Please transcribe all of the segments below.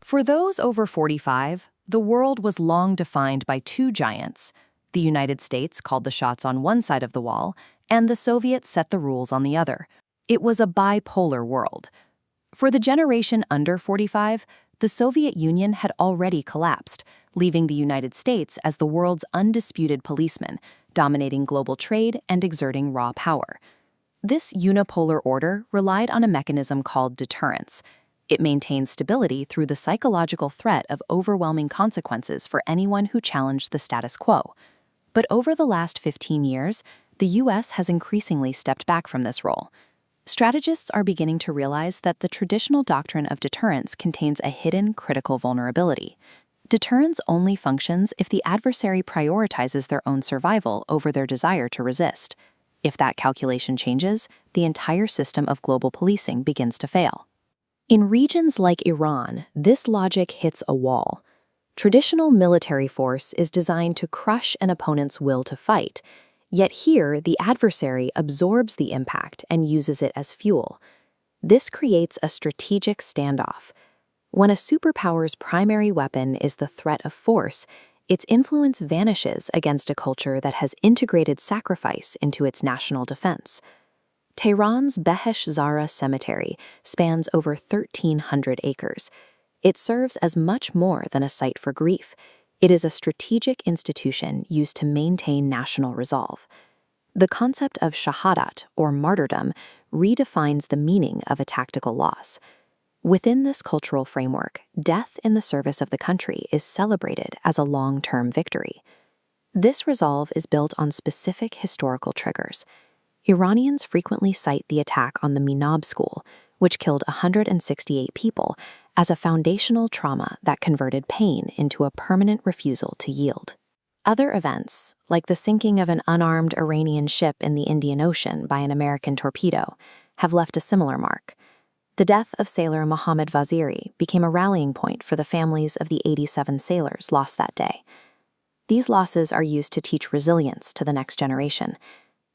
For those over 45, the world was long defined by two giants. The United States called the shots on one side of the wall, and the Soviets set the rules on the other. It was a bipolar world. For the generation under 45, the Soviet Union had already collapsed, leaving the United States as the world's undisputed policeman, dominating global trade and exerting raw power. This unipolar order relied on a mechanism called deterrence. It maintained stability through the psychological threat of overwhelming consequences for anyone who challenged the status quo. But over the last 15 years, the U.S. has increasingly stepped back from this role. Strategists are beginning to realize that the traditional doctrine of deterrence contains a hidden critical vulnerability. Deterrence only functions if the adversary prioritizes their own survival over their desire to resist. If that calculation changes, the entire system of global policing begins to fail. In regions like Iran, this logic hits a wall. Traditional military force is designed to crush an opponent's will to fight, yet here the adversary absorbs the impact and uses it as fuel. This creates a strategic standoff. When a superpower's primary weapon is the threat of force, its influence vanishes against a culture that has integrated sacrifice into its national defense. Tehran's Behesh Zahra Cemetery spans over 1,300 acres. It serves as much more than a site for grief. It is a strategic institution used to maintain national resolve. The concept of shahadat, or martyrdom, redefines the meaning of a tactical loss. Within this cultural framework, death in the service of the country is celebrated as a long-term victory. This resolve is built on specific historical triggers. Iranians frequently cite the attack on the Minab school, which killed 168 people, as a foundational trauma that converted pain into a permanent refusal to yield. Other events, like the sinking of an unarmed Iranian ship in the Indian Ocean by an American torpedo, have left a similar mark. The death of sailor Mohammad Vaziri became a rallying point for the families of the 87 sailors lost that day. These losses are used to teach resilience to the next generation.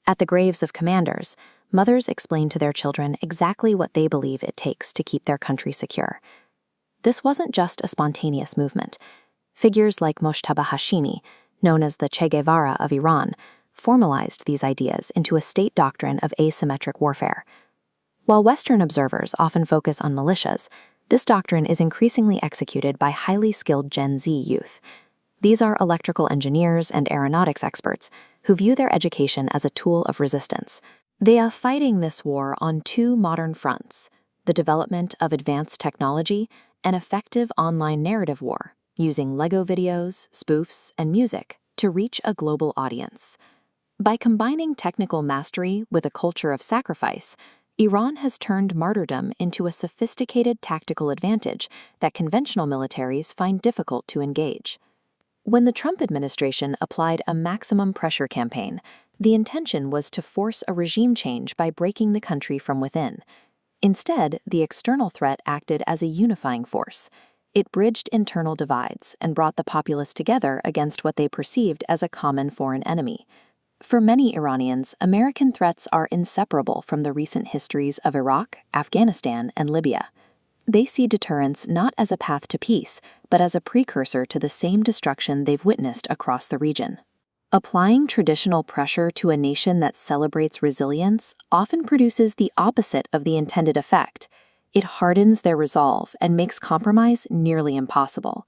At the graves of commanders, mothers explain to their children exactly what they believe it takes to keep their country secure. This wasn't just a spontaneous movement. Figures like Mojtaba Hashemi, known as the Che Guevara of Iran, formalized these ideas into a state doctrine of asymmetric warfare. While Western observers often focus on militias, this doctrine is increasingly executed by highly skilled Gen Z youth. These are electrical engineers and aeronautics experts who view their education as a tool of resistance. They are fighting this war on two modern fronts: the development of advanced technology and effective online narrative war, using Lego videos, spoofs, and music to reach a global audience. By combining technical mastery with a culture of sacrifice, Iran has turned martyrdom into a sophisticated tactical advantage that conventional militaries find difficult to engage. When the Trump administration applied a maximum pressure campaign, the intention was to force a regime change by breaking the country from within. Instead, the external threat acted as a unifying force. It bridged internal divides and brought the populace together against what they perceived as a common foreign enemy. For many Iranians, American threats are inseparable from the recent histories of Iraq, Afghanistan, and Libya. They see deterrence not as a path to peace, but as a precursor to the same destruction they've witnessed across the region. Applying traditional pressure to a nation that celebrates resilience often produces the opposite of the intended effect. It hardens their resolve and makes compromise nearly impossible.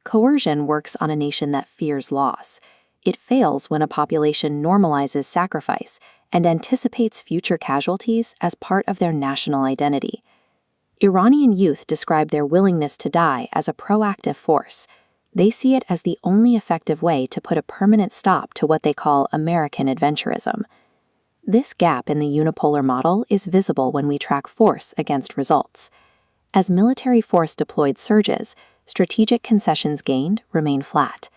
Coercion works on a nation that fears loss. It fails when a population normalizes sacrifice and anticipates future casualties as part of their national identity. Iranian youth describe their willingness to die as a proactive force. They see it as the only effective way to put a permanent stop to what they call American adventurism. This gap in the unipolar model is visible when we track force against results. As military force deployed surges, strategic concessions gained remain flat.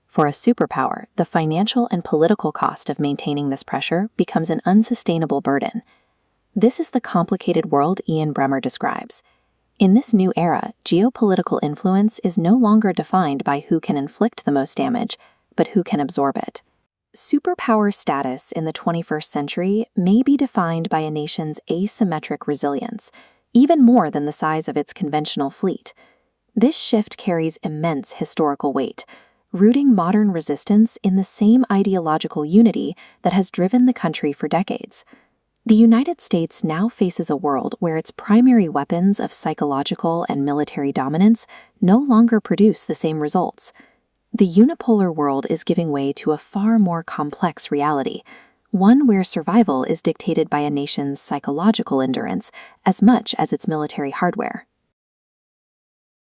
For a superpower, the financial and political cost of maintaining this pressure becomes an unsustainable burden. This is the complicated world Ian Bremmer describes. In this new era, geopolitical influence is no longer defined by who can inflict the most damage, but who can absorb it. Superpower status in the 21st century may be defined by a nation's asymmetric resilience, even more than the size of its conventional fleet. This shift carries immense historical weight, rooting modern resistance in the same ideological unity that has driven the country for decades. The United States now faces a world where its primary weapons of psychological and military dominance no longer produce the same results. The unipolar world is giving way to a far more complex reality, one where survival is dictated by a nation's psychological endurance as much as its military hardware.